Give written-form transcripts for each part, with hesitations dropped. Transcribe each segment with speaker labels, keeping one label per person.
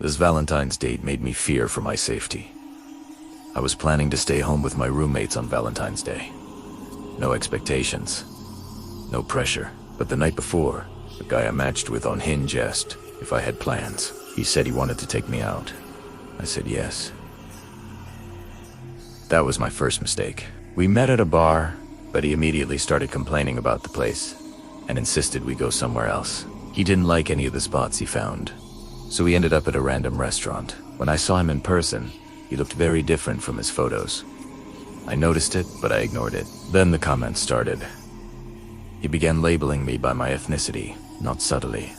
Speaker 1: This Valentine's date made me fear for my safety. I was planning to stay home with my roommates on Valentine's Day. No expectations, no pressure. But the night before, the guy I matched with on Hinge asked if I had plans. He said he wanted to take me out. I said yes. That was my first mistake. We met at a bar, but he immediately started complaining about the place and insisted we go somewhere else. He didn't like any of the spots he found, so we ended up at a random restaurant. When I saw him in person, he looked very different from his photos. I noticed it, but I ignored it. Then the comments started. He began labeling me by my ethnicity, not subtly.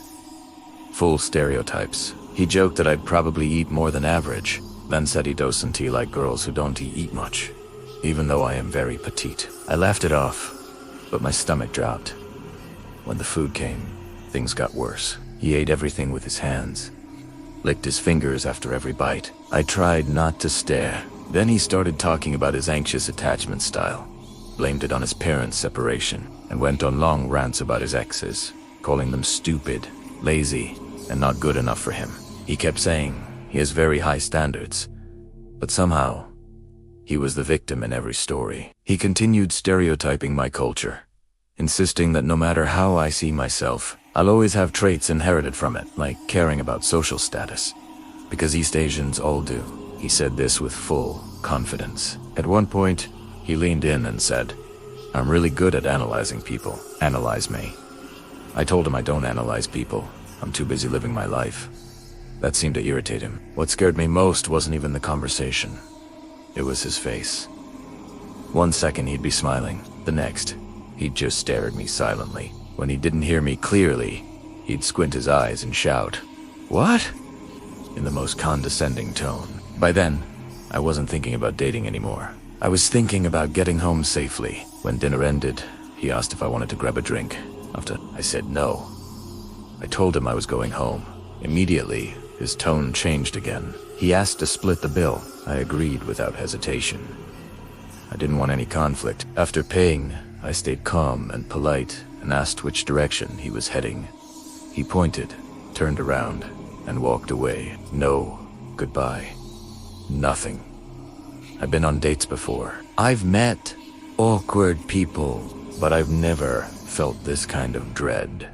Speaker 1: Full stereotypes. He joked that I'd probably eat more than average, then said he doesn't like girls who don't eat much, even though I am very petite. I laughed it off, but my stomach dropped. When the food came, things got worse. He ate everything with his hands, licked his fingers after every bite. I tried not to stare. Then he started talking about his anxious attachment style, blamed it on his parents' separation, and went on long rants about his exes, calling them stupid, lazy, and not good enough for him. He kept saying he has very high standards, but somehow, he was the victim in every story. He continued stereotyping my culture, insisting that no matter how I see myself, I'll always have traits inherited from it, like caring about social status, because East Asians all do. He said this with full confidence. At one point, he leaned in and said, "I'm really good at analyzing people. Analyze me." I told him I don't analyze people. I'm too busy living my life. That seemed to irritate him. What scared me most wasn't even the conversation. It was his face. One second he'd be smiling. The next, he'd just stare at me silently. When he didn't hear me clearly, he'd squint his eyes and shout, "What?" in the most condescending tone. By then, I wasn't thinking about dating anymore. I was thinking about getting home safely. When dinner ended, he asked if I wanted to grab a drink. After I said no, I told him I was going home. Immediately, his tone changed again. He asked to split the bill. I agreed without hesitation. I didn't want any conflict. After paying, I stayed calm and polite and asked which direction he was heading. He pointed, turned around, and walked away. No goodbye. Nothing. I've been on dates before. I've met awkward people, but I've never felt this kind of dread.